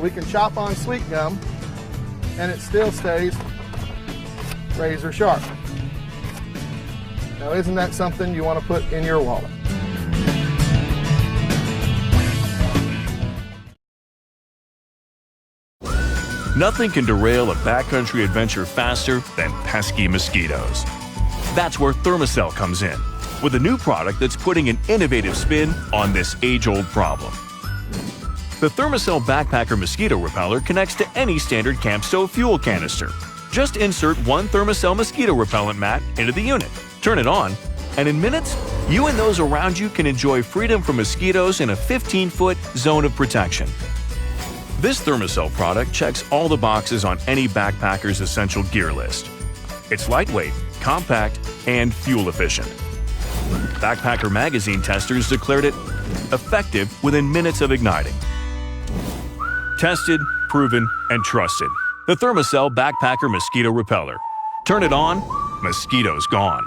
we can chop on sweet gum and it still stays razor sharp. Now, isn't that something you want to put in your wallet? Nothing can derail a backcountry adventure faster than pesky mosquitoes. That's where Thermacell comes in, with a new product that's putting an innovative spin on this age-old problem. The Thermacell Backpacker Mosquito Repeller connects to any standard camp stove fuel canister. Just insert one Thermacell mosquito repellent mat into the unit, turn it on, and in minutes, you and those around you can enjoy freedom from mosquitoes in a 15-foot zone of protection. This Thermacell product checks all the boxes on any backpacker's essential gear list. It's lightweight, compact, and fuel efficient. Backpacker Magazine testers declared it effective within minutes of igniting. Tested, proven, and trusted. The Thermacell Backpacker Mosquito Repeller. Turn it on, mosquitoes gone.